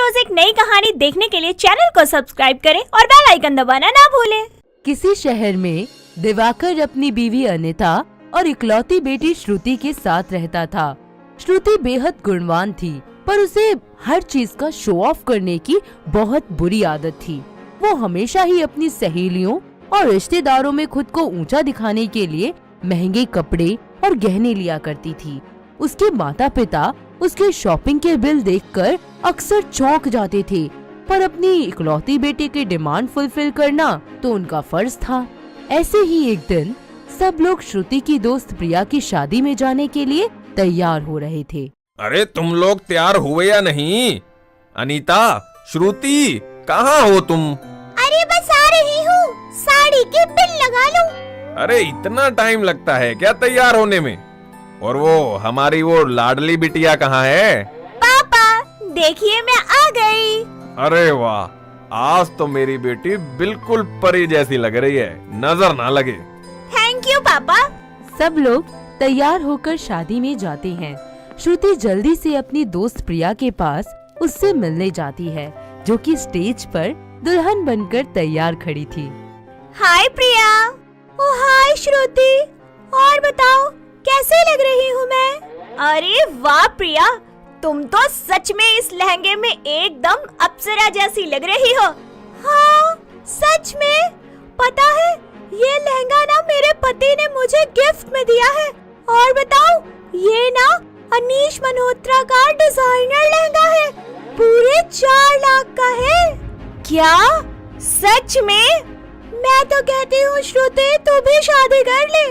रोज एक नई कहानी देखने के लिए चैनल को सब्सक्राइब करें और बेल आइकन दबाना ना भूलें। किसी शहर में दिवाकर अपनी बीवी अनिता और इकलौती बेटी श्रुति के साथ रहता था। श्रुति बेहद गुणवान थी, पर उसे हर चीज का शो ऑफ करने की बहुत बुरी आदत थी। वो हमेशा ही अपनी सहेलियों और रिश्तेदारों में खुद को ऊंचा दिखाने के लिए महंगे कपड़े और गहने लिया करती थी। उसके माता पिता उसके शॉपिंग के बिल देखकर अक्सर चौंक जाते थे, पर अपनी इकलौती बेटी की डिमांड फुलफिल करना तो उनका फर्ज था। ऐसे ही एक दिन सब लोग श्रुति की दोस्त प्रिया की शादी में जाने के लिए तैयार हो रहे थे। अरे तुम लोग तैयार हुए या नहीं? अनीता, श्रुति, कहाँ हो तुम? अरे बस आ रही हूँ, साड़ी के बिल लगा लूं। अरे इतना टाइम लगता है क्या तैयार होने में? और वो हमारी वो लाडली बिटिया कहाँ है? पापा देखिए मैं आ गई। अरे वाह, आज तो मेरी बेटी बिल्कुल परी जैसी लग रही है, नजर ना लगे। थैंक यू पापा। सब लोग तैयार होकर शादी में जाते हैं। श्रुति जल्दी से अपनी दोस्त प्रिया के पास उससे मिलने जाती है, जो कि स्टेज पर दुल्हन बनकर तैयार खड़ी थी। हाय प्रिया। ओ हाय श्रुति। और बताओ कैसे लग रही हूँ मैं? अरे वाह प्रिया, तुम तो सच में इस लहंगे में एकदम अप्सरा जैसी लग रही हो। हाँ सच में। पता है ये लहंगा ना मेरे पति ने मुझे गिफ्ट में दिया है। और बताओ ये ना अनीश मल्होत्रा का डिजाइनर लहंगा है, पूरे 4 लाख का है। क्या सच में? मैं तो कहती हूँ श्रुति तू भी शादी कर ले।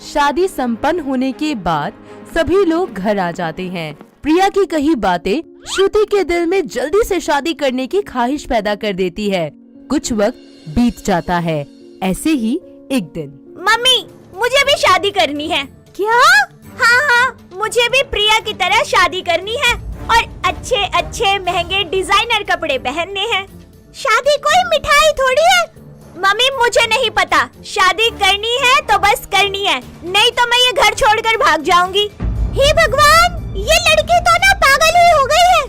शादी संपन्न होने के बाद सभी लोग घर आ जाते हैं। प्रिया की कही बातें श्रुति के दिल में जल्दी से शादी करने की ख्वाहिश पैदा कर देती है। कुछ वक्त बीत जाता है। ऐसे ही एक दिन, मम्मी मुझे भी शादी करनी है। क्या? हाँ, मुझे भी प्रिया की तरह शादी करनी है और अच्छे अच्छे महंगे डिजाइनर कपड़े पहनने हैं। शादी कोई मिठाई थोड़ी है। मम्मी मुझे नहीं पता, शादी करनी है तो बस करनी है, नहीं तो मैं ये घर छोड़कर भाग जाऊंगी। हे भगवान, ये लड़की तो ना पागल ही हो गई है।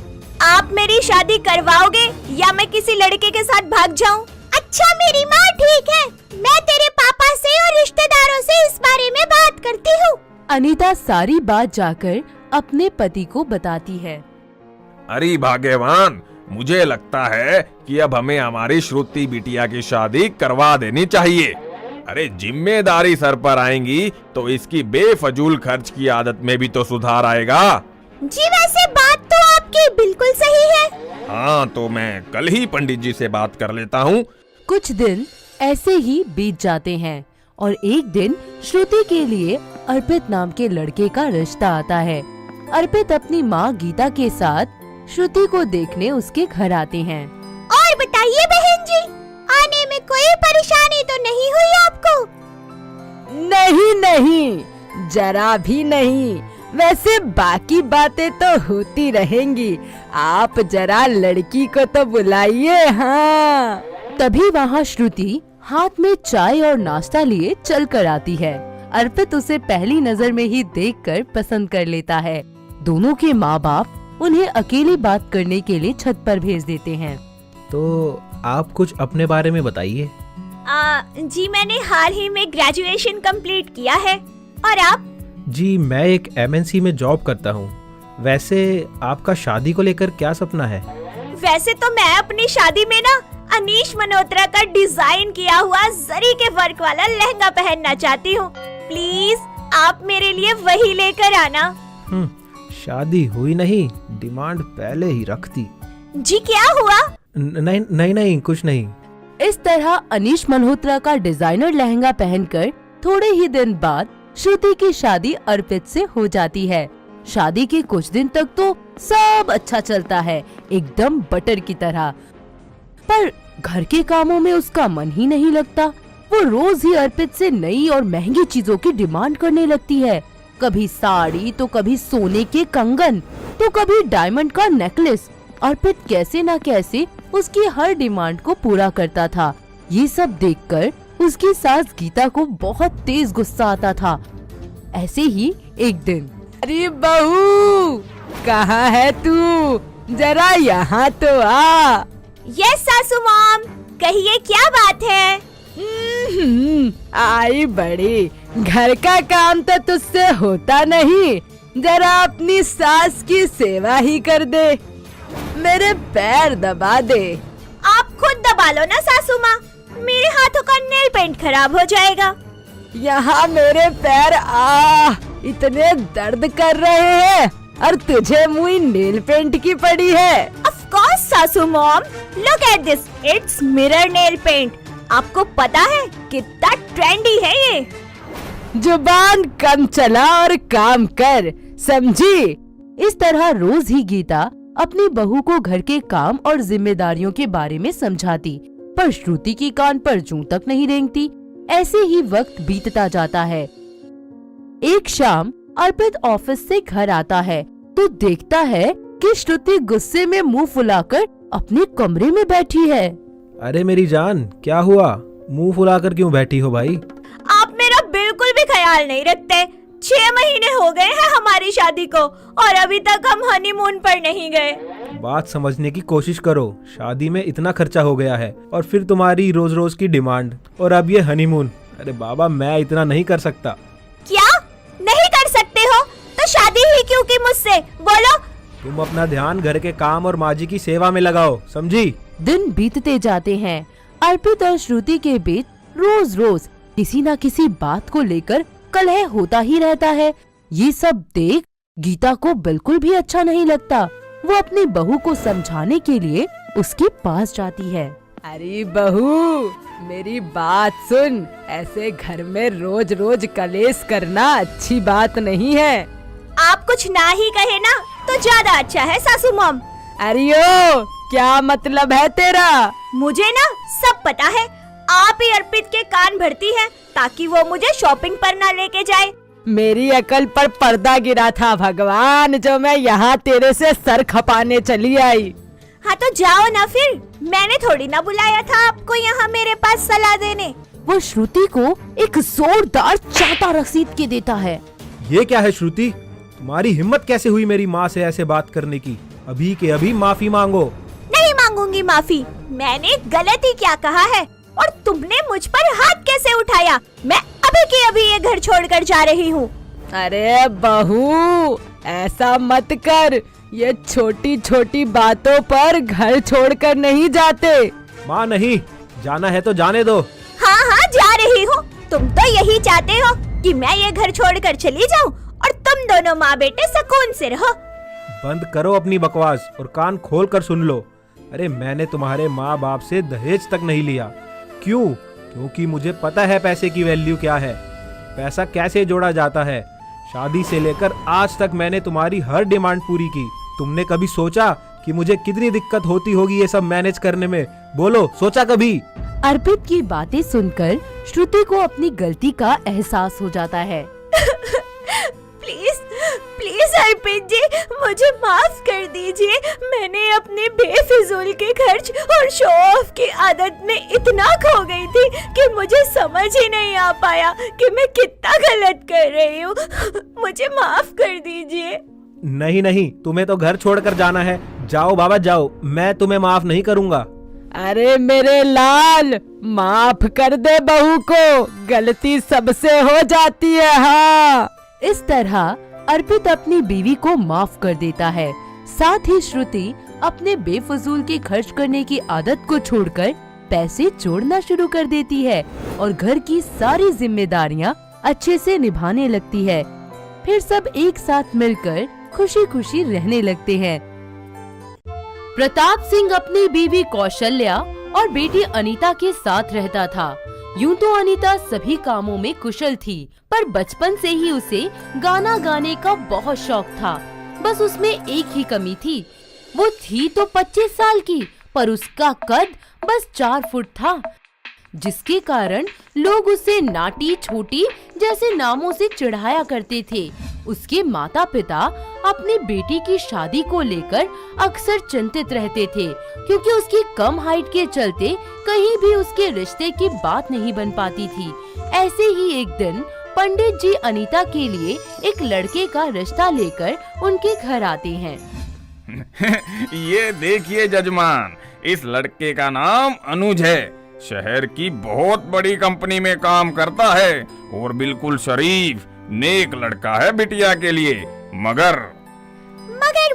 आप मेरी शादी करवाओगे या मैं किसी लड़के के साथ भाग जाऊं? अच्छा मेरी माँ ठीक है, मैं तेरे पापा से और रिश्तेदारों से इस बारे में बात करती हूँ। अनीता सारी बात जाकर अपने पति को बताती है। अरे भाग्यवान, मुझे लगता है कि अब हमें हमारी श्रुति बिटिया की शादी करवा देनी चाहिए। अरे जिम्मेदारी सर पर आएंगी तो इसकी बेफजूल खर्च की आदत में भी तो सुधार आएगा। जी वैसे बात तो आपकी बिल्कुल सही है। हाँ तो मैं कल ही पंडित जी से बात कर लेता हूँ। कुछ दिन ऐसे ही बीत जाते हैं और एक दिन श्रुति के लिए अर्पित नाम के लड़के का रिश्ता आता है। अर्पित अपनी माँ गीता के साथ श्रुति को देखने उसके घर आते हैं। और बताइए बहन जी, आने में कोई परेशानी तो नहीं हुई आपको? नहीं, जरा भी नहीं। वैसे बाकी बातें तो होती रहेंगी, आप जरा लड़की को तो बुलाइए। हाँ। तभी वहाँ श्रुति हाथ में चाय और नाश्ता लिए चल कर आती है। अर्पित उसे पहली नजर में ही देखकर पसंद कर लेता है। दोनों के माँ बाप उन्हें अकेली बात करने के लिए छत पर भेज देते हैं। तो आप कुछ अपने बारे में बताइए। जी मैंने हाल ही में ग्रेजुएशन कंप्लीट किया है। और आप? जी मैं एक MNC में जॉब करता हूँ। वैसे आपका शादी को लेकर क्या सपना है? वैसे तो मैं अपनी शादी में ना अनीश मल्होत्रा का डिजाइन किया हुआ जरी के वर्क वाला लहंगा पहनना चाहती हूँ। प्लीज आप मेरे लिए वही लेकर आना। शादी हुई नहीं, डिमांड पहले ही रखती। जी क्या हुआ? नहीं कुछ नहीं। इस तरह अनीश मल्होत्रा का डिजाइनर लहंगा पहनकर थोड़े ही दिन बाद श्रुति की शादी अर्पित से हो जाती है। शादी के कुछ दिन तक तो सब अच्छा चलता है, एकदम बटर की तरह। पर घर के कामों में उसका मन ही नहीं लगता। वो रोज ही अर्पित से नई और महंगी चीजों की डिमांड करने लगती है। कभी साड़ी तो कभी सोने के कंगन तो कभी डायमंड का नेकलेस। अर्पित कैसे न कैसे उसकी हर डिमांड को पूरा करता था। ये सब देखकर उसकी सास गीता को बहुत तेज गुस्सा आता था। ऐसे ही एक दिन, अरे बहू, कहाँ है तू? जरा यहाँ तो आ। यस सासू मॉम, कहिए क्या बात है। आई बड़ी, घर का काम तो तुझसे होता नहीं, जरा अपनी सास की सेवा ही कर दे, मेरे पैर दबा दे। आप खुद दबा लो ना सासू माँ, मेरे हाथों का नेल पेंट खराब हो जाएगा। यहाँ मेरे पैर इतने दर्द कर रहे हैं और तुझे मुई नेल पेंट की पड़ी है। ऑफ कोर्स सासू mom, look at this, it's mirror nail paint. आपको पता है कितना ट्रेंडी है ये। जुबान कम चला और काम कर, समझी। इस तरह रोज ही गीता अपनी बहू को घर के काम और जिम्मेदारियों के बारे में समझाती, पर श्रुति की कान पर जूं तक नहीं रेंगती। ऐसे ही वक्त बीतता जाता है। एक शाम अर्पित ऑफिस से घर आता है तो देखता है कि श्रुति गुस्से में मुंह फुलाकर अपने कमरे में बैठी है। अरे मेरी जान, क्या हुआ? मुंह फुलाकर क्यों बैठी हो भाई? आप मेरा बिल्कुल भी ख्याल नहीं रखते। 6 महीने हो गए हैं हमारी शादी को और अभी तक हम हनीमून पर नहीं गए। बात समझने की कोशिश करो। शादी में इतना खर्चा हो गया है और फिर तुम्हारी रोज रोज की डिमांड और अब ये हनीमून। अरे बाबा, मैं इतना नहीं कर सकता। क्या नहीं कर सकते हो? तो शादी ही क्यों की मुझसे, बोलो। तुम अपना ध्यान घर के काम और माँ जी की सेवा में लगाओ, समझी? दिन बीतते जाते हैं। अर्पित और श्रुति के बीच रोज रोज किसी न किसी बात को लेकर कलह होता ही रहता है। ये सब देख गीता को बिल्कुल भी अच्छा नहीं लगता। वो अपनी बहू को समझाने के लिए उसके पास जाती है। अरे बहू, मेरी बात सुन, ऐसे घर में रोज रोज कलेश करना अच्छी बात नहीं है। आप कुछ ना ही कहे ना तो ज्यादा अच्छा है सासू मॉम। अरियो, क्या मतलब है तेरा? मुझे ना सब पता है। आप ही अर्पित के कान भरती है ताकि वो मुझे शॉपिंग पर ना लेके जाए। मेरी अकल पर पर्दा गिरा था भगवान, जो मैं यहाँ तेरे से सर खपाने चली आई। हाँ तो जाओ ना फिर, मैंने थोड़ी ना बुलाया था आपको यहाँ मेरे पास सलाह देने। वो श्रुति को एक जोरदार चाटा रसीद के देता है। ये क्या है श्रुति? तुम्हारी हिम्मत कैसे हुई मेरी माँ से ऐसे बात करने की? अभी के अभी माफी मांगो। नहीं मांगूंगी माफी। मैंने गलती क्या कहा है और तुमने मुझ पर हाथ कैसे उठाया? मैं अभी के अभी ये घर छोड़कर जा रही हूँ। अरे बहू, ऐसा मत कर, ये छोटी छोटी बातों पर घर छोड़कर नहीं जाते। माँ नहीं, जाना है तो जाने दो। हाँ हाँ जा रही हूँ। तुम तो यही चाहते हो कि मैं ये घर छोड़कर चली जाऊँ और तुम दोनों माँ बेटे सुकून से रहो। बंद करो अपनी बकवास और कान खोल कर सुन लो। अरे मैंने तुम्हारे माँ बाप से दहेज तक नहीं लिया। क्यों? क्योंकि मुझे पता है पैसे की वैल्यू क्या है, पैसा कैसे जोड़ा जाता है। शादी से लेकर आज तक मैंने तुम्हारी हर डिमांड पूरी की। तुमने कभी सोचा कि मुझे कितनी दिक्कत होती होगी ये सब मैनेज करने में? बोलो, सोचा कभी? अर्पित की बातें सुनकर श्रुति को अपनी गलती का एहसास हो जाता है। प्लीज प्लीज अर्पित जी, मुझे माफ कर दीजिए। मैंने अपने बेफिजूल के खर्च और शो ऑफ की आदत में इतना खो गई थी कि मुझे समझ ही नहीं आ पाया कि मैं कितना गलत कर रही हूँ। मुझे माफ कर दीजिए। नहीं नहीं, तुम्हें तो घर छोड़कर जाना है। जाओ बाबा जाओ, मैं तुम्हें माफ नहीं करूँगा। अरे मेरे लाल, माफ कर दे बहू को, गलती सबसे हो जाती है। हाँ, इस तरह अर्पित अपनी बीवी को माफ कर देता है। साथ ही श्रुति अपने बेफजूल के खर्च करने की आदत को छोड़कर पैसे जोड़ना शुरू कर देती है और घर की सारी जिम्मेदारियां अच्छे से निभाने लगती है। फिर सब एक साथ मिलकर खुशी खुशी रहने लगते हैं। प्रताप सिंह अपनी बीवी कौशल्या और बेटी अनीता के साथ रहता था। यूं तो अनीता सभी कामों में कुशल थी, पर बचपन से ही उसे गाना गाने का बहुत शौक था। बस उसमें एक ही कमी थी, वो थी तो 25 साल की, पर उसका कद बस 4 फुट था, जिसके कारण लोग उसे नाटी छोटी जैसे नामों से चिढ़ाया करते थे। उसके माता पिता अपनी बेटी की शादी को लेकर अक्सर चिंतित रहते थे, क्योंकि उसकी कम हाइट के चलते कहीं भी उसके रिश्ते की बात नहीं बन पाती थी। ऐसे ही एक दिन पंडित जी अनीता के लिए एक लड़के का रिश्ता लेकर उनके घर आते हैं। ये देखिए जजमान, इस लड़के का नाम अनुज है। शहर की बहुत बड़ी कंपनी में काम करता है और बिल्कुल शरीफ नेक लड़का है बिटिया के लिए। मगर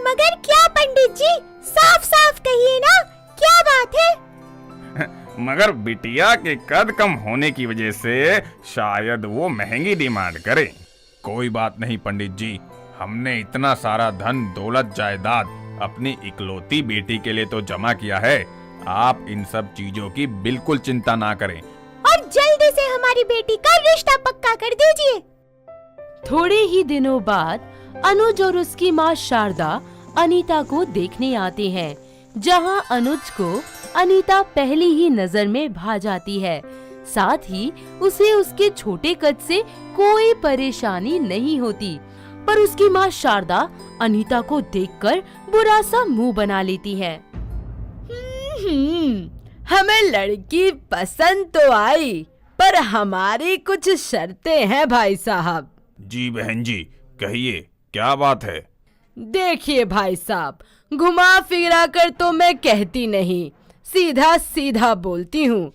मगर क्या पंडित जी, साफ साफ कहिए ना, क्या बात है? मगर बिटिया के कद कम होने की वजह से शायद वो महंगी डिमांड करे। कोई बात नहीं पंडित जी, हमने इतना सारा धन दौलत जायदाद अपनी इकलौती बेटी के लिए तो जमा किया है। आप इन सब चीजों की बिल्कुल चिंता ना करें। और जल्दी से हमारी बेटी का रिश्ता पक्का कर दीजिए। थोड़े ही दिनों बाद अनुज और उसकी माँ शारदा अनीता को देखने आते हैं, जहाँ अनुज को अनीता पहली ही नजर में भा जाती है। साथ ही उसे उसके छोटे कद से कोई परेशानी नहीं होती, पर उसकी माँ शारदा अनीता को देखकर बुरा सा मुंह बना लेती है। हमें लड़की पसंद तो आई, पर हमारी कुछ शर्तें हैं भाई साहब। जी बहन जी, कहिए क्या बात है? देखिए भाई साहब, घुमा फिरा कर तो मैं कहती नहीं, सीधा सीधा बोलती हूँ।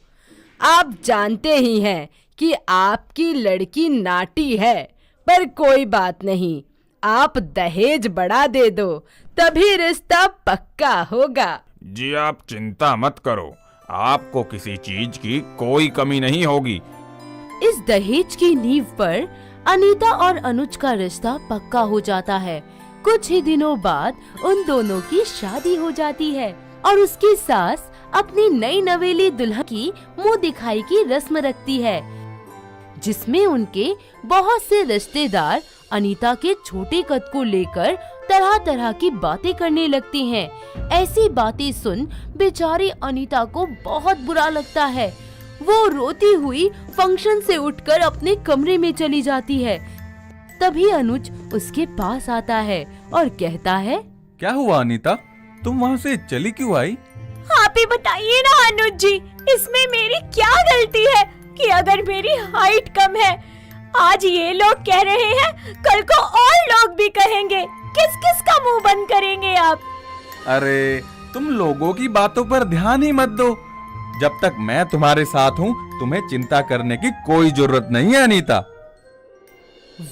आप जानते ही हैं कि आपकी लड़की नाटी है, पर कोई बात नहीं, आप दहेज बढ़ा दे दो, तभी रिश्ता पक्का होगा। जी आप चिंता मत करो, आपको किसी चीज की कोई कमी नहीं होगी। इस दहेज की नींव पर अनीता और अनुज का रिश्ता पक्का हो जाता है। कुछ ही दिनों बाद उन दोनों की शादी हो जाती है और उसकी सास अपनी नई नवेली दुल्हन की मुंह दिखाई की रस्म रखती है, जिसमें उनके बहुत से रिश्तेदार अनीता के छोटे कद को लेकर तरह तरह की बातें करने लगती हैं। ऐसी बातें सुन बेचारी अनीता को बहुत बुरा लगता है। वो रोती हुई फंक्शन से उठकर अपने कमरे में चली जाती है। तभी अनुज उसके पास आता है और कहता है, क्या हुआ अनीता, तुम वहाँ से चली क्यों आई? आप ही बताइए ना अनुज जी, इसमें मेरी क्या गलती है कि अगर मेरी हाइट कम है? आज ये लोग कह रहे हैं, कल को और लोग भी कहेंगे। किस किस का मुंह बंद करेंगे आप? अरे तुम लोगों की बातों पर ध्यान ही मत दो। जब तक मैं तुम्हारे साथ हूँ, तुम्हें चिंता करने की कोई जरूरत नहीं है अनीता।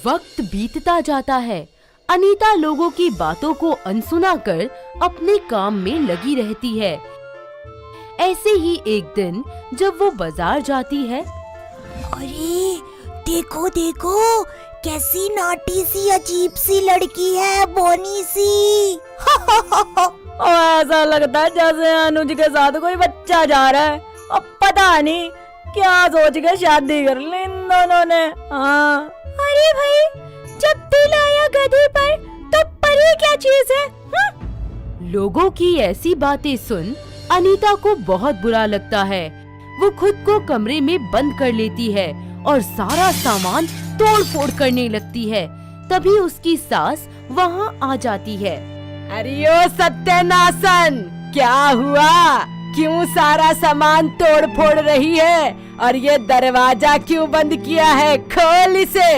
वक्त बीतता जाता है। अनीता लोगों की बातों को अनसुना कर अपने काम में लगी रहती है। ऐसे ही एक दिन जब वो बाजार जाती है, अरे देखो देखो, कैसी नाटी सी अजीब सी लड़की है, बोनी सी। और ऐसा लगता है जैसे अनुज के साथ कोई बच्चा जा रहा है। अब पता नहीं क्या सोच के शादी कर ली इन दोनों ने। हाँ, अरे भाई, जब दिल आया गधे पर तो परी क्या चीज है? लोगों की ऐसी बातें सुन अनीता को बहुत बुरा लगता है। वो खुद को कमरे में बंद कर लेती है और सारा सामान तोड़ फोड़ करने लगती है। तभी उसकी सास वहाँ आ जाती है। अरे ओ सत्यानाशन, क्या हुआ? क्यों सारा सामान तोड़ फोड़ रही है? और ये दरवाजा क्यों बंद किया है? खोल इसे।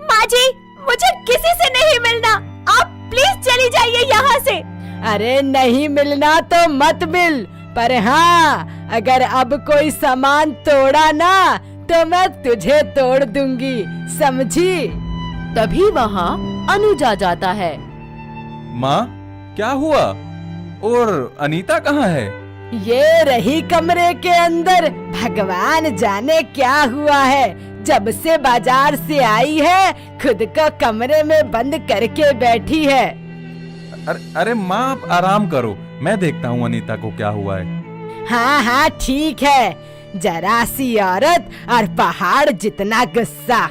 माँ जी, मुझे किसी से नहीं मिलना, आप प्लीज चली जाइए यहाँ से। अरे नहीं मिलना तो मत मिल, पर हाँ, अगर अब कोई सामान तोड़ा ना तो मैं तुझे तोड़ दूंगी, समझी? तभी वहाँ अनुज आ जाता है। माँ, क्या हुआ? और अनीता कहाँ है? ये रही कमरे के अंदर। भगवान जाने क्या हुआ है, जब से बाजार से आई है खुद को कमरे में बंद करके बैठी है। अरे माँ, आप आराम करो, मैं देखता हूँ अनीता को क्या हुआ है। हाँ हाँ ठीक है, जरा सी औरत और पहाड़ जितना गुस्सा।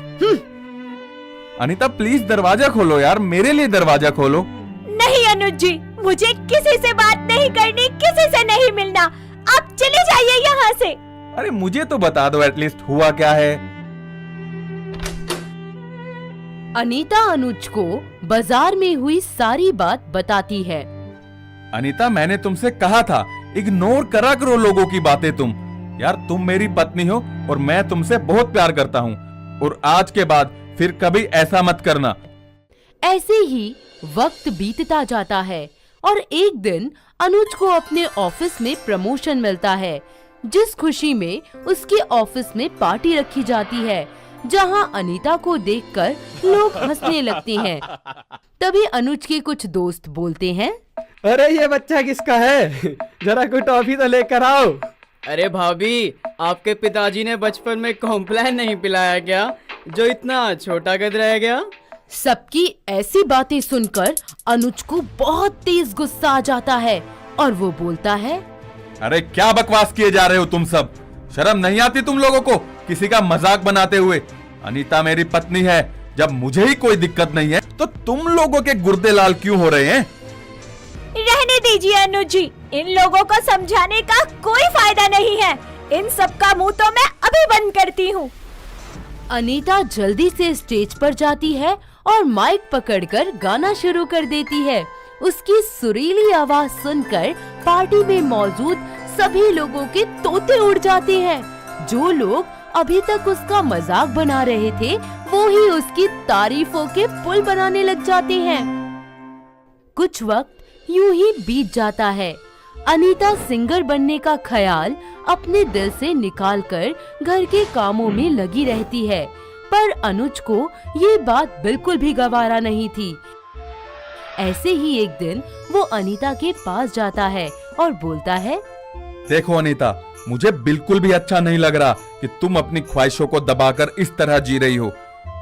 अनीता प्लीज दरवाजा खोलो यार, मेरे लिए दरवाजा खोलो। नहीं अनुज जी, मुझे किसी से बात नहीं करनी, किसी से नहीं मिलना, आप चले जाइए यहाँ से। अरे मुझे तो बता दो एटलीस्ट हुआ क्या है। अनीता अनुज को बाजार में हुई सारी बात बताती है। अनीता, मैंने तुमसे कहा था इग्नोर करा करो लोगों की बातें। तुम तुम मेरी पत्नी हो और मैं तुमसे बहुत प्यार करता हूँ, और आज के बाद फिर कभी ऐसा मत करना। ऐसे ही वक्त बीतता जाता है और एक दिन अनुज को अपने ऑफिस में प्रमोशन मिलता है, जिस खुशी में उसके ऑफिस में पार्टी रखी जाती है, जहां अनीता को देखकर लोग हंसने लगते हैं। तभी अनुज के कुछ दोस्त बोलते हैं, अरे ये बच्चा किसका है? जरा कोई टॉफी तो लेकर आओ। अरे भाभी, आपके पिताजी ने बचपन में कॉम्प्लान नहीं पिलाया क्या, जो इतना छोटा कद रह गया? सबकी ऐसी बातें सुनकर अनुज को बहुत तेज गुस्सा आ जाता है और वो बोलता है, अरे क्या बकवास किए जा रहे हो तुम सब? शर्म नहीं आती तुम लोगों को किसी का मजाक बनाते हुए? अनीता मेरी पत्नी है, जब मुझे ही कोई दिक्कत नहीं है तो तुम लोगों के गुर्दे लाल क्यों हो रहे हैं? रहने दीजिए अनुज जी, इन लोगों को समझाने का कोई फायदा नहीं है। इन सब का मुंह तो मैं अभी बंद करती हूँ। अनीता जल्दी से स्टेज पर जाती है और माइक पकड़कर गाना शुरू कर देती है। उसकी सुरीली आवाज सुनकर पार्टी में मौजूद सभी लोगों के तोते उड़ जाते हैं। जो लोग अभी तक उसका मजाक बना रहे थे, वो ही उसकी तारीफों के पुल बनाने लग जाते हैं। कुछ वक्त यूं ही बीत जाता है। अनीता सिंगर बनने का ख्याल अपने दिल से निकालकर घर के कामों में लगी रहती है, पर अनुज को ये बात बिल्कुल भी गवारा नहीं थी। ऐसे ही एक दिन वो अनीता के पास जाता है और बोलता है, देखो अनीता, मुझे बिल्कुल भी अच्छा नहीं लग रहा कि तुम अपनी ख्वाहिशों को दबाकर इस तरह जी रही हो।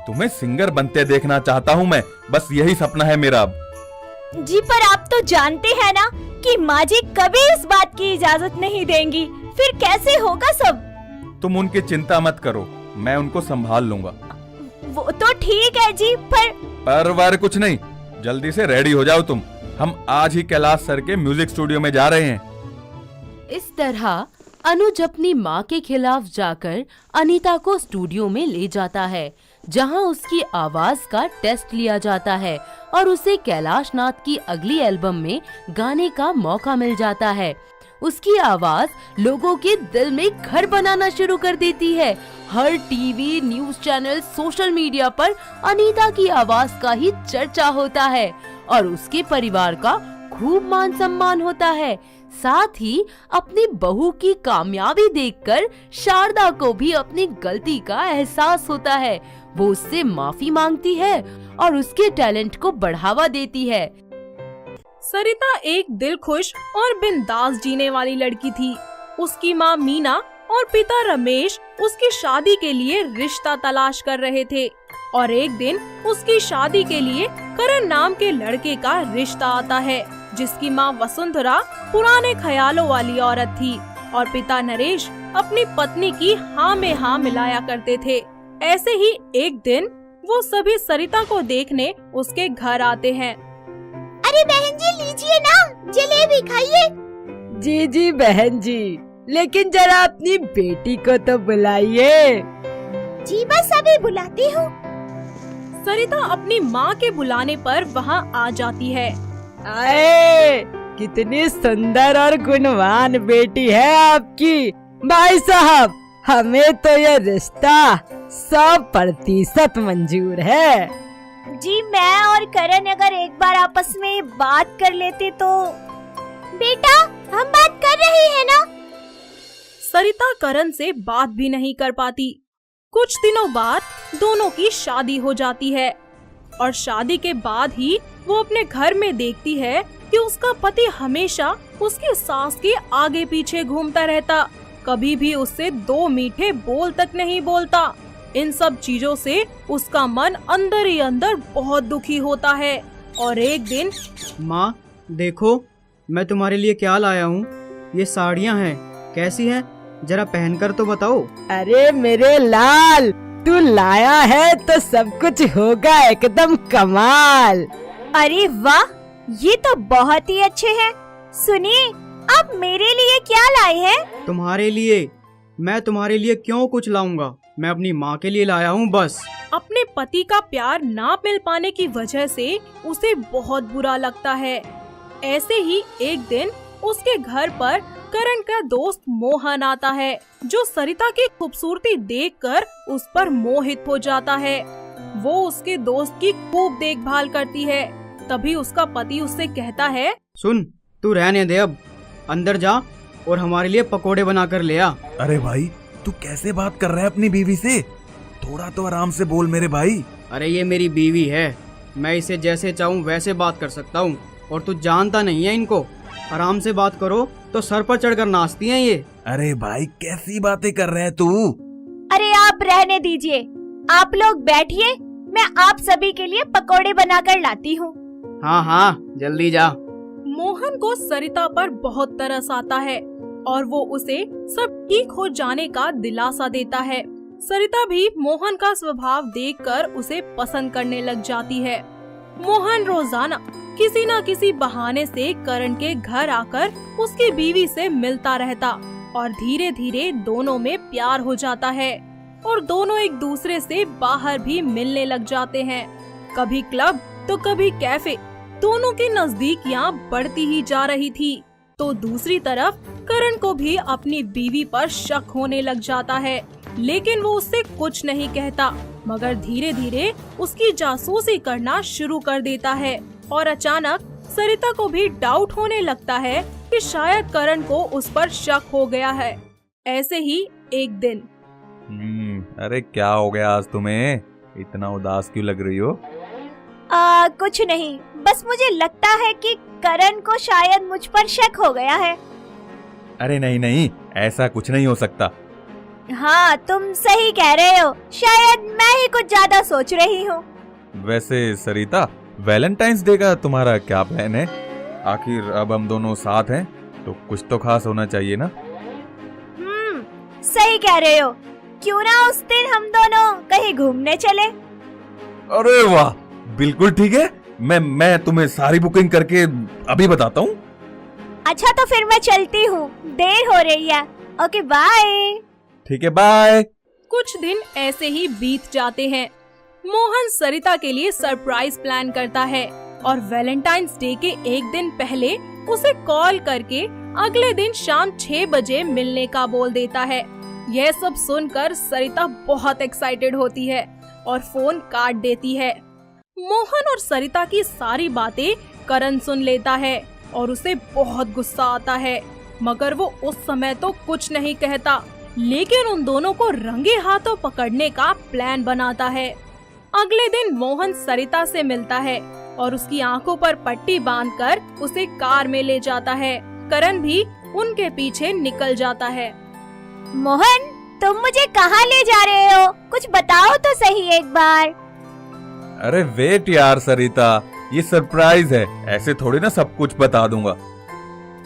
तुम्हें सिंगर बनते देखना चाहता हूँ मैं, बस यही सपना है मेरा अब। जी पर आप तो जानते हैं ना कि माँ जी कभी इस बात की इजाजत नहीं देंगी, फिर कैसे होगा सब? तुम उनकी चिंता मत करो, मैं उनको संभाल लूंगा। वो तो ठीक है जी, पर वर कुछ नहीं, जल्दी से रेडी हो जाओ तुम। हम आज ही कैलाश सर के म्यूजिक स्टूडियो में जा रहे हैं। इस तरह अनुज अपनी माँ के खिलाफ जाकर अनीता को स्टूडियो में ले जाता है, जहां उसकी आवाज का टेस्ट लिया जाता है और उसे कैलाश नाथ की अगली एल्बम में गाने का मौका मिल जाता है। उसकी आवाज लोगों के दिल में घर बनाना शुरू कर देती है। हर TV, news channel, social media पर अनीता की आवाज का ही चर्चा होता है और उसके परिवार का खूब मान सम्मान होता है। साथ ही अपनी बहू की कामयाबी देखकर शारदा को भी अपनी गलती का एहसास होता है। वो उससे माफी मांगती है और उसके टैलेंट को बढ़ावा देती है। सरिता एक दिलखुश और बिंदास जीने वाली लड़की थी। उसकी माँ मीना और पिता रमेश उसकी शादी के लिए रिश्ता तलाश कर रहे थे और एक दिन उसकी शादी के लिए करण नाम के लड़के का रिश्ता आता है, जिसकी माँ वसुंधरा पुराने ख्यालों वाली औरत थी और पिता नरेश अपनी पत्नी की हाँ में हाँ मिलाया करते थे। ऐसे ही एक दिन वो सभी सरिता को देखने उसके घर आते हैं। अरे बहन जी लीजिए ना, जलेबी खाइए। जी जी बहन जी, लेकिन जरा अपनी बेटी को तो बुलाइए। जी बस अभी बुलाती हूँ। सरिता अपनी माँ के बुलाने पर वहाँ आ जाती है। आए, कितनी सुंदर और गुणवान बेटी है आपकी। भाई साहब, हमें तो यह रिश्ता 100% मंजूर है। जी मैं और करण अगर एक बार आपस में बात कर लेते तो। बेटा हम बात कर रहे हैं ना। सरिता करण से बात भी नहीं कर पाती। कुछ दिनों बाद दोनों की शादी हो जाती है और शादी के बाद ही वो अपने घर में देखती है कि उसका पति हमेशा उसकी सास के आगे पीछे घूमता रहता, कभी भी उससे 2 मीठे बोल तक नहीं बोलता। इन सब चीजों से उसका मन अंदर ही अंदर बहुत दुखी होता है और एक दिन, माँ देखो, मैं तुम्हारे लिए क्या लाया हूँ। ये साड़ियाँ हैं, कैसी हैं? जरा पहनकर तो बताओ। अरे मेरे लाल, तू लाया है तो सब कुछ होगा एकदम कमाल। अरे वाह, ये तो बहुत ही अच्छे हैं। सुनिए, आप मेरे लिए क्या लाए हैं? तुम्हारे लिए? मैं तुम्हारे लिए क्यों कुछ लाऊंगा, मैं अपनी माँ के लिए लाया हूँ बस। अपने पति का प्यार ना मिल पाने की वजह से उसे बहुत बुरा लगता है। ऐसे ही एक दिन उसके घर पर करण का दोस्त मोहन आता है, जो सरिता की खूबसूरती देखकर उस पर मोहित हो जाता है। वो उसके दोस्त की खूब देखभाल करती है। तभी उसका पति उससे कहता है, सुन, तू रहने दे, अब अंदर जा और हमारे लिए पकोड़े बना कर ले आ। अरे भाई, तू कैसे बात कर रहा है अपनी बीवी से? थोड़ा तो आराम से बोल मेरे भाई। अरे ये मेरी बीवी है, मैं इसे जैसे चाहूँ वैसे बात कर सकता हूँ, और तू जानता नहीं है इनको। आराम से बात करो तो सर पर चढ़कर नाचती हैं ये। अरे भाई, कैसी बातें कर रहे है तू? अरे आप रहने दीजिए, आप लोग बैठिए, मैं आप सभी के लिए पकोड़े बनाकर लाती हूँ। हाँ हाँ, जल्दी जा। मोहन को सरिता पर बहुत तरस आता है और वो उसे सब ठीक हो जाने का दिलासा देता है। सरिता भी मोहन का स्वभाव देखकर उसे पसंद करने लग जाती है। मोहन रोजाना किसी न किसी बहाने से करण के घर आकर उसकी बीवी से मिलता रहता और धीरे धीरे दोनों में प्यार हो जाता है और दोनों एक दूसरे से बाहर भी मिलने लग जाते हैं। कभी क्लब तो कभी कैफे, दोनों की नजदीकियां बढ़ती ही जा रही थी। तो दूसरी तरफ करण को भी अपनी बीवी पर शक होने लग जाता है, लेकिन वो उससे कुछ नहीं कहता, मगर धीरे धीरे उसकी जासूसी करना शुरू कर देता है। और अचानक सरिता को भी डाउट होने लगता है कि शायद करण को उस पर शक हो गया है। ऐसे ही एक दिन, अरे क्या हो गया आज तुम्हें? इतना उदास क्यों लग रही हो? कुछ नहीं, बस मुझे लगता है कि करण को शायद मुझ पर शक हो गया है। अरे नहीं नहीं, ऐसा कुछ नहीं हो सकता। हाँ, तुम सही कह रहे हो, शायद मैं ही कुछ ज्यादा सोच रही हूँ। वैसे सरिता, वैलेंटाइंस डे का तुम्हारा क्या प्लान है? आखिर अब हम दोनों साथ हैं तो कुछ तो खास होना चाहिए ना? सही कह रहे हो, क्यों ना उस दिन हम दोनों कहीं घूमने चले? अरे वाह, बिल्कुल ठीक है। मैं तुम्हें सारी बुकिंग करके अभी बताता हूँ। अच्छा, तो फिर मैं चलती हूँ, देर हो रही है। Okay, bye. ठीक है, बाय। कुछ दिन ऐसे ही बीत जाते हैं। मोहन सरिता के लिए सरप्राइज प्लान करता है और वैलेंटाइंस डे के एक दिन पहले उसे कॉल करके अगले दिन शाम 6 बजे मिलने का बोल देता है। यह सब सुनकर सरिता बहुत एक्साइटेड होती है और फोन काट देती है। मोहन और सरिता की सारी बातें करण सुन लेता है और उसे बहुत गुस्सा आता है, मगर वो उस समय तो कुछ नहीं कहता, लेकिन उन दोनों को रंगे हाथों पकड़ने का प्लान बनाता है। अगले दिन मोहन सरिता से मिलता है और उसकी आंखों पर पट्टी बांधकर उसे कार में ले जाता है। करण भी उनके पीछे निकल जाता है। मोहन, तुम मुझे कहाँ ले जा रहे हो? कुछ बताओ तो सही एक बार। अरे वेट यार सरिता, ये सरप्राइज है, ऐसे थोड़ी ना सब कुछ बता दूंगा।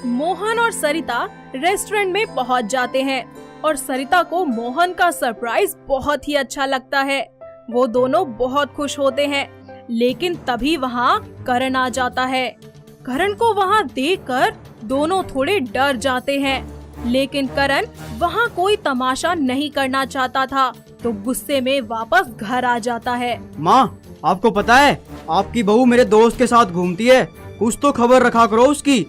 मोहन और सरिता रेस्टोरेंट में पहुंच जाते हैं और सरिता को मोहन का सरप्राइज बहुत ही अच्छा लगता है। वो दोनों बहुत खुश होते हैं, लेकिन तभी वहाँ करण आ जाता है। करण को वहाँ देखकर दोनों थोड़े डर जाते हैं, लेकिन करण वहाँ कोई तमाशा नहीं करना चाहता था, तो गुस्से में वापस घर आ जाता है। माँ, आपको पता है आपकी बहू मेरे दोस्त के साथ घूमती है, कुछ तो खबर रखा करो उसकी।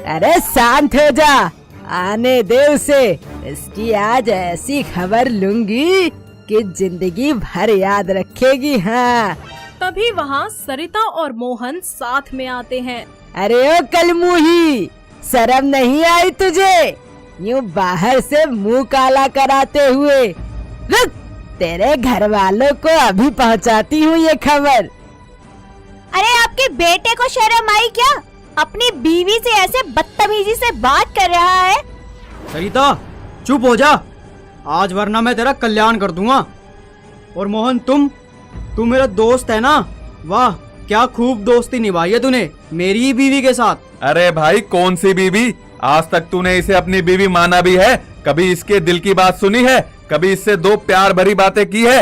अरे शांत हो जा, आने दे उसे, इसकी आज ऐसी खबर लूंगी कि जिंदगी भर याद रखेगी। हाँ, तभी वहाँ सरिता और मोहन साथ में आते हैं। अरे ओ कलमुही, शर्म नहीं आई तुझे? यूँ बाहर से मुंह काला कराते हुए। रुक, तेरे घर वालों को अभी पहुँचाती हूँ ये खबर। अरे आपके बेटे को शर्म आई क्या? अपनी बीवी से ऐसे बदतमीजी से बात कर रहा है। सरिता, चुप हो जा, आज वरना मैं तेरा कल्याण कर दूंगा। और मोहन, तुम मेरा दोस्त है ना? वाह, क्या खूब दोस्ती निभाई है तूने मेरी ही बीवी के साथ। अरे भाई, कौन सी बीवी? आज तक तूने इसे अपनी बीवी माना भी है? कभी इसके दिल की बात सुनी है? कभी इससे दो प्यार भरी बातें की है?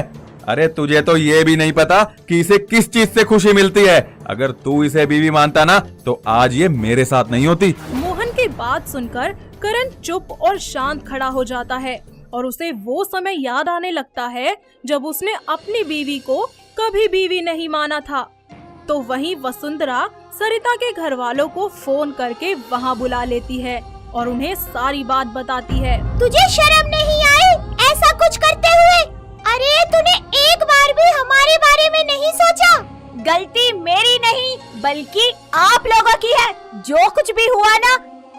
अरे तुझे तो ये भी नहीं पता कि इसे किस चीज से खुशी मिलती है। अगर तू इसे बीवी मानता ना तो आज ये मेरे साथ नहीं होती। मोहन की बात सुनकर करण चुप और शांत खड़ा हो जाता है और उसे वो समय याद आने लगता है जब उसने अपनी बीवी को कभी बीवी नहीं माना था। तो वहीं वसुंधरा सरिता के घर वालों को फोन करके वहाँ बुला लेती है और उन्हें सारी बात बताती है। तुझे शर्म नहीं आई ऐसा कुछ करते हुए? अरे तूने एक बार भी हमारे बारे में नहीं सोचा? गलती मेरी नहीं बल्कि आप लोगों की है। जो कुछ भी हुआ ना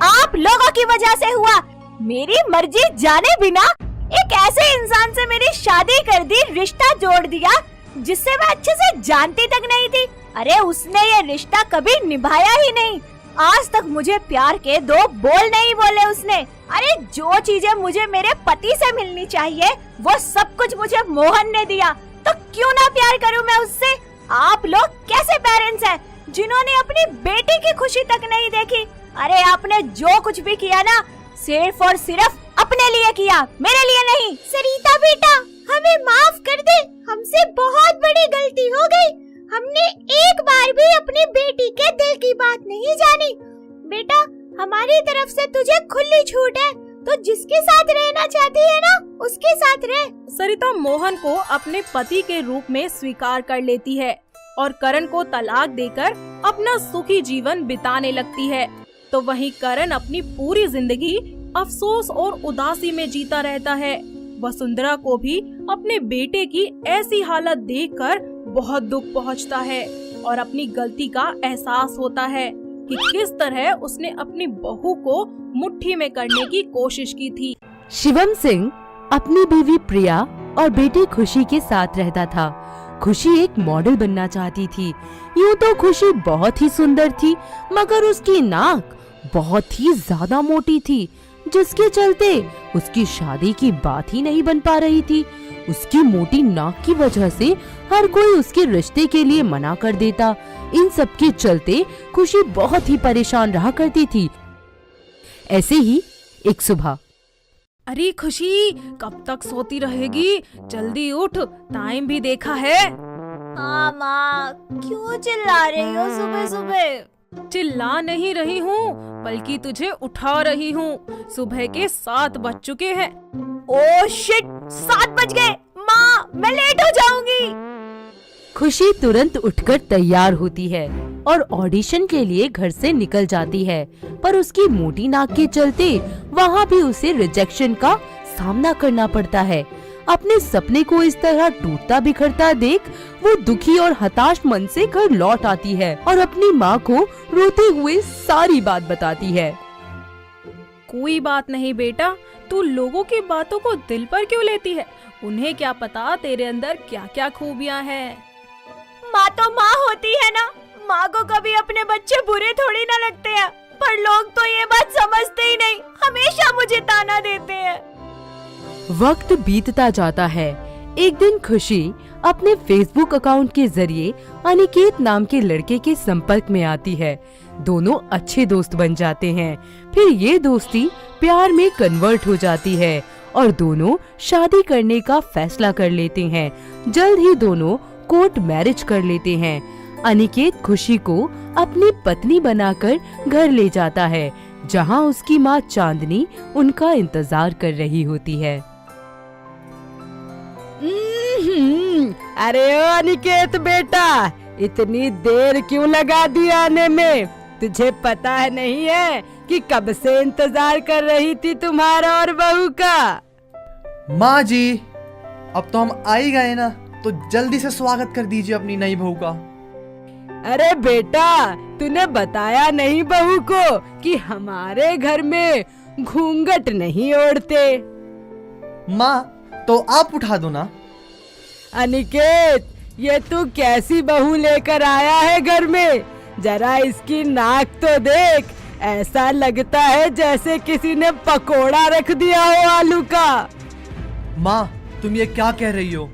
आप लोगों की वजह से हुआ। मेरी मर्जी जाने बिना एक ऐसे इंसान से मेरी शादी कर दी, रिश्ता जोड़ दिया जिससे मैं अच्छे से जानती तक नहीं थी। अरे उसने ये रिश्ता कभी निभाया ही नहीं। आज तक मुझे प्यार के 2 बोल नहीं बोले उसने। अरे जो चीजें मुझे मेरे पति से मिलनी चाहिए वो सब कुछ मुझे मोहन ने दिया, तो क्यों ना प्यार करूं मैं उससे। आप लोग कैसे पेरेंट्स हैं जिन्होंने अपनी बेटी की खुशी तक नहीं देखी। अरे आपने जो कुछ भी किया ना सिर्फ और सिर्फ अपने लिए किया, मेरे लिए नहीं। सरिता बेटा हमें माफ कर दे, हमसे बहुत बड़ी गलती हो गई। हमने एक बार भी अपनी बेटी के दिल की बात नहीं जानी। बेटा हमारी तरफ से तुझे खुली छूट है, तो जिसके साथ रहना चाहती है ना उसके साथ रह। सरिता मोहन को अपने पति के रूप में स्वीकार कर लेती है और करण को तलाक देकर अपना सुखी जीवन बिताने लगती है। तो वहीं करण अपनी पूरी जिंदगी अफसोस और उदासी में जीता रहता है। वसुंधरा को भी अपने बेटे की ऐसी हालत देखकर बहुत दुख पहुंचता है और अपनी गलती का एहसास होता है कि किस तरह उसने अपनी बहू को मुट्ठी में करने की कोशिश की थी। शिवम सिंह अपनी बीवी प्रिया और बेटी खुशी के साथ रहता था। खुशी एक मॉडल बनना चाहती थी। यूँ तो खुशी बहुत ही सुंदर थी, मगर उसकी नाक बहुत ही ज्यादा मोटी थी, जिसके चलते उसकी शादी की बात ही नहीं बन पा रही थी। उसकी मोटी नाक की वजह से हर कोई उसके रिश्ते के लिए मना कर देता। इन सब के चलते खुशी बहुत ही परेशान रहा करती थी। ऐसे ही एक सुबह, अरे खुशी कब तक सोती रहेगी, जल्दी उठ, टाइम भी देखा है। हाँ माँ, क्यों चिल्ला रही हो सुबह सुबह? चिल्ला नहीं रही हूँ बल्कि तुझे उठा रही हूँ। सुबह के 7 बज चुके हैं। ओह शिट, 7 बज गए। माँ मैं लेट हो जाऊंगी। खुशी तुरंत उठकर तैयार होती है और ऑडिशन के लिए घर से निकल जाती है, पर उसकी मोटी नाक के चलते वहाँ भी उसे रिजेक्शन का सामना करना पड़ता है। अपने सपने को इस तरह टूटता बिखरता देख वो दुखी और हताश मन से घर लौट आती है और अपनी माँ को रोते हुए सारी बात बताती है। कोई बात नहीं बेटा, तू लोगों की बातों को दिल पर क्यों लेती है? उन्हें क्या पता तेरे अंदर क्या क्या खूबियाँ हैं। माँ तो माँ होती है ना, माँ को कभी अपने बच्चे बुरे थोड़ी ना लगते हैं, पर लोग तो ये बात समझते ही नहीं, हमेशा मुझे ताना देते हैं। वक्त बीतता जाता है। एक दिन खुशी अपने फेसबुक अकाउंट के जरिए अनिकेत नाम के लड़के के संपर्क में आती है। दोनों अच्छे दोस्त बन जाते हैं। फिर ये दोस्ती प्यार में कन्वर्ट हो जाती है और दोनों शादी करने का फैसला कर लेते हैं। जल्द ही दोनों कोर्ट मैरिज कर लेते हैं। अनिकेत खुशी को अपनी पत्नी बनाकर घर ले जाता है, जहां उसकी माँ चांदनी उनका इंतजार कर रही होती है। अरे ओ अनिकेत बेटा, इतनी देर क्यों लगा दी आने में? तुझे पता है नहीं है कि कब से इंतजार कर रही थी तुम्हारा और बहू का। माँ जी, अब तो हम आ ही गए ना, तो जल्दी से स्वागत कर दीजिए अपनी नई बहू का। अरे बेटा, तूने बताया नहीं बहू को कि हमारे घर में घूंघट नहीं ओढ़ते। माँ तो आप उठा दो ना। अनिकेत, ये तू कैसी बहू लेकर आया है घर में? जरा इसकी नाक तो देख, ऐसा लगता है जैसे किसी ने पकोड़ा रख दिया हो आलू का। माँ तुम ये क्या कह रही हो?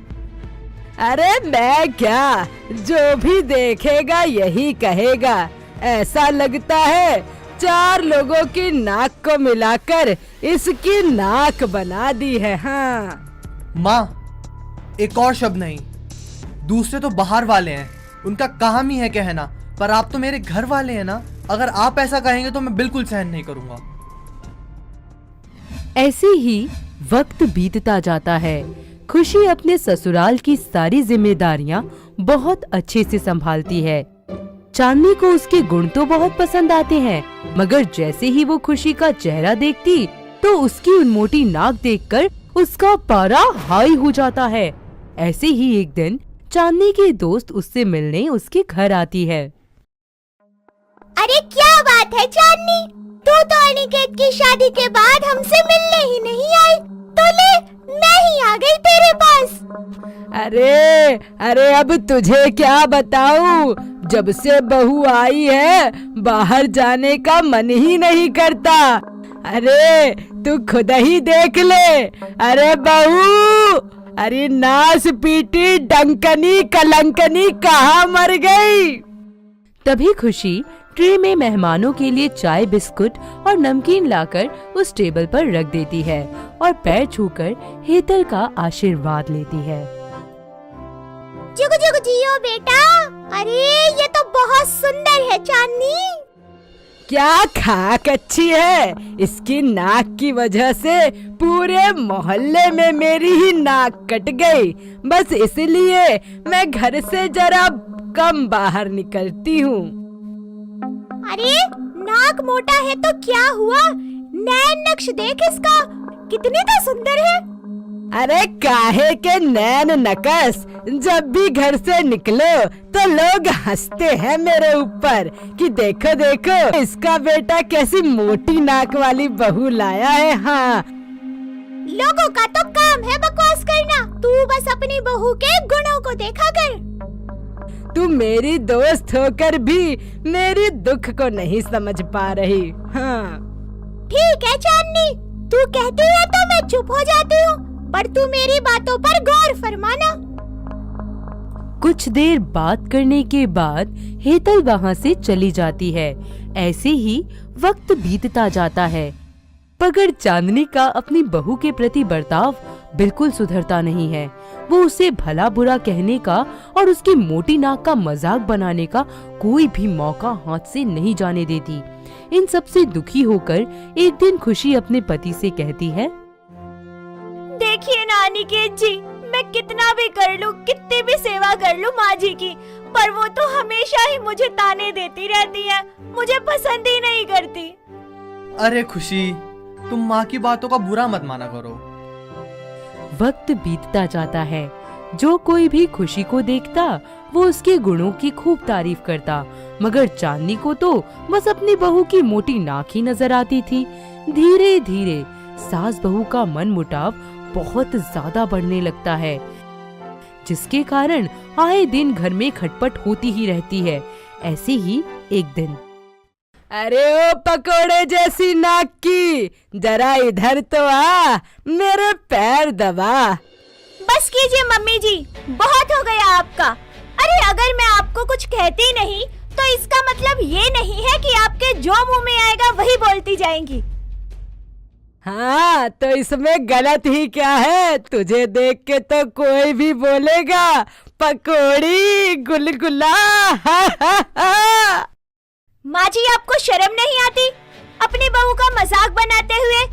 अरे मैं क्या, जो भी देखेगा यही कहेगा। ऐसा लगता है 4 लोगों की नाक को मिलाकर इसकी नाक बना दी है। हाँ माँ, एक और शब्द नहीं। दूसरे तो बाहर वाले हैं, उनका काम ही है कहना, पर आप तो मेरे घर वाले हैं ना। अगर आप ऐसा कहेंगे तो मैं बिल्कुल सहन नहीं करूंगा। ऐसे ही वक्त बीतता जाता है। खुशी अपने ससुराल की सारी जिम्मेदारियां बहुत अच्छे से संभालती है। चांदनी को उसके गुण तो बहुत पसंद आते हैं, मगर जैसे ही वो खुशी का चेहरा देखती तो उसकी उन मोटी नाक देखकर उसका पारा हाई हो जाता है। ऐसे ही एक दिन चांदनी की दोस्त उससे मिलने उसके घर आती है। अरे क्या बात है चांदनी, तू तो अनिकेत की शादी के बाद हमसे मिलने ही नहीं आई, तो ले मैं ही आ गई तेरे पास। अरे अरे अब तुझे क्या बताऊं, जब से बहू आई है बाहर जाने का मन ही नहीं करता। अरे तू खुद ही देख ले। अरे बहू, अरे नास पीटी डंकनी कलंकनी कहाँ मर गई। तभी खुशी ट्रे में मेहमानों के लिए चाय, बिस्कुट और नमकीन लाकर उस टेबल पर रख देती है और पैर छूकर हेतल का आशीर्वाद लेती है। जुग जुग जियो बेटा। अरे ये तो बहुत सुंदर है चांदनी। क्या खाक अच्छी है, इसकी नाक की वजह से पूरे मोहल्ले में मेरी ही नाक कट गई। बस इसलिए मैं घर से जरा कम बाहर निकलती हूँ। अरे नाक मोटा है तो क्या हुआ, नैन नक्श देख इसका, कितनी तो सुंदर है। अरे काहे के नैन नकस, जब भी घर से निकलो तो लोग हंसते हैं मेरे ऊपर कि देखो देखो इसका बेटा कैसी मोटी नाक वाली बहू लाया है। हाँ, लोगों का तो काम है बकवास करना, तू बस अपनी बहू के गुणों को देखा कर। तू मेरी दोस्त होकर भी मेरी दुख को नहीं समझ पा रही। हाँ ठीक है चांदनी, तू कहती है तो मैं चुप हो जाती हूँ, पर तू मेरी बातों पर गौर फरमाना। कुछ देर बात करने के बाद हेतल वहाँ से चली जाती है। ऐसे ही वक्त बीतता जाता है, मगर चांदनी का अपनी बहू के प्रति बर्ताव बिल्कुल सुधरता नहीं है। वो उसे भला बुरा कहने का और उसकी मोटी नाक का मजाक बनाने का कोई भी मौका हाथ से नहीं जाने देती। इन सब से दुखी होकर एक दिन खुशी अपने पति से कहती है, देखिए ना अनिकेत जी, मैं कितना भी कर लूं, कितनी भी सेवा कर लूं माँ जी की, पर वो तो हमेशा ही मुझे ताने देती रहती है, मुझे पसंद ही नहीं करती। अरे खुशी, तुम माँ की बातों का बुरा मत माना करो। वक्त बीतता जाता है। जो कोई भी खुशी को देखता वो उसके गुणों की खूब तारीफ करता, मगर चांदनी को तो बस अपनी बहू की मोटी नाक ही नजर आती थी। धीरे धीरे सास बहू का मनमुटाव बहुत ज्यादा बढ़ने लगता है, जिसके कारण आए दिन घर में खटपट होती ही रहती है। ऐसे ही एक दिन, अरे ओ पकोड़े जैसी नाक की, जरा इधर तो आ, मेरे पैर दबा। बस कीजिए मम्मी जी, बहुत हो गया आपका। अरे अगर मैं आपको कुछ कहती नहीं तो इसका मतलब ये नहीं है कि आपके जो मुंह में आएगा वही बोलती जाएंगी। हाँ तो इसमें गलत ही क्या है, तुझे देख के तो कोई भी बोलेगा पकोड़ी गुलगुला। माँ जी आपको शर्म नहीं आती अपनी बहू का मजाक बनाते हुए?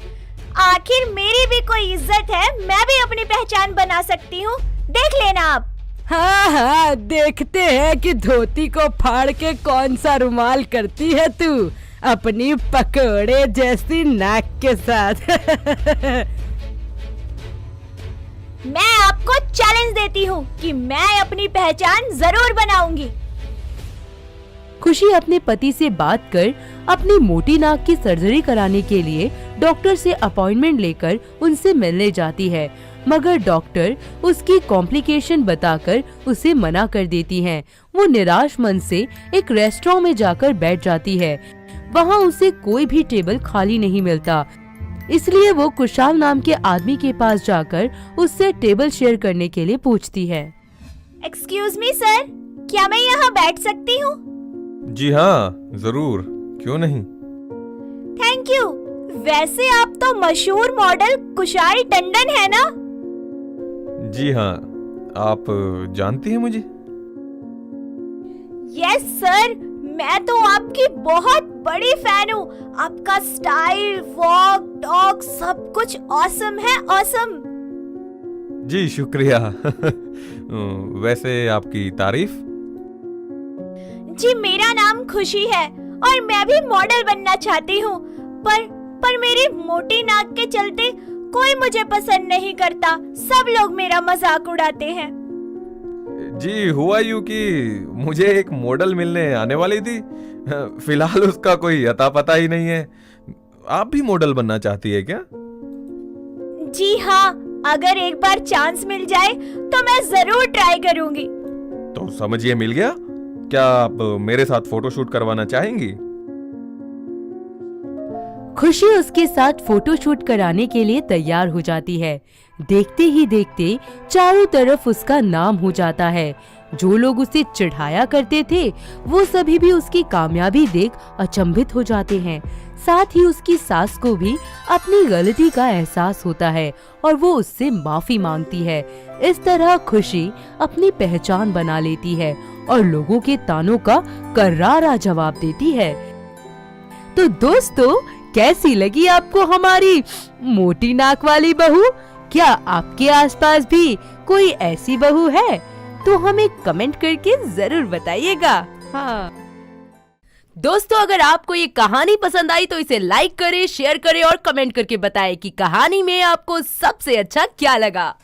आखिर मेरी भी कोई इज्जत है, मैं भी अपनी पहचान बना सकती हूँ, देख लेना आप। हाँ हाँ देखते हैं कि धोती को फाड़ के कौन सा रुमाल करती है तू अपनी पकोड़े जैसी नाक के साथ। मैं आपको चैलेंज देती हूँ कि मैं अपनी पहचान जरूर बनाऊंगी। खुशी अपने पति से बात कर अपनी मोटी नाक की सर्जरी कराने के लिए डॉक्टर से अपॉइंटमेंट लेकर उनसे मिलने जाती है, मगर डॉक्टर उसकी कॉम्प्लिकेशन बताकर उसे मना कर देती हैं। वो निराश मन से एक रेस्टोरेंट में जाकर बैठ जाती है। वहाँ उसे कोई भी टेबल खाली नहीं मिलता, इसलिए वो कुशाल नाम के आदमी के पास जाकर उससे टेबल शेयर करने के लिए पूछती है। एक्सक्यूज मी सर, क्या मैं यहाँ बैठ सकती हूँ? जी हाँ जरूर, क्यों नहीं। Thank you. वैसे आप तो मशहूर मॉडल कुशाल टंडन है ना? जी हाँ, आप जानती हैं मुझे? यस सर, मैं तो आपकी बहुत बड़ी फैन हूँ। आपका स्टाइल, वॉक, टॉक सब कुछ ऑसम है, ऑसम। जी शुक्रिया। वैसे आपकी तारीफ? जी मेरा नाम खुशी है और मैं भी मॉडल बनना चाहती हूँ, पर मेरी मोटी नाक के चलते कोई मुझे पसंद नहीं करता। सब लोग मेरा मजाक उड़ाते हैं। जी हुआ यूं कि मुझे एक मॉडल मिलने आने वाली थी। फिलहाल उसका कोई अता पता ही नहीं है। आप भी मॉडल बनना चाहती है क्या? जी हाँ, अगर एक बार चांस मिल जाए तो मैं जरूर ट्राई करूंगी। तो समझिए मिल गया। क्या आप मेरे साथ फोटोशूट करवाना चाहेंगी? खुशी उसके साथ फोटोशूट कराने के लिए तैयार हो जाती है। देखते ही देखते चारों तरफ उसका नाम हो जाता है। जो लोग उसे चिढ़ाया करते थे वो सभी भी उसकी कामयाबी देख अचंभित हो जाते हैं। साथ ही उसकी सास को भी अपनी गलती का एहसास होता है और वो उससे माफी मांगती है। इस तरह खुशी अपनी पहचान बना लेती है और लोगों के तानों का करारा जवाब देती है। तो दोस्तों, कैसी लगी आपको हमारी मोटी नाक वाली बहू? क्या आपके आसपास भी कोई ऐसी बहू है? तो हमें कमेंट करके जरूर बताइएगा। हाँ दोस्तों, अगर आपको ये कहानी पसंद आई तो इसे लाइक करें, शेयर करें और कमेंट करके बताएं कि कहानी में आपको सबसे अच्छा क्या लगा।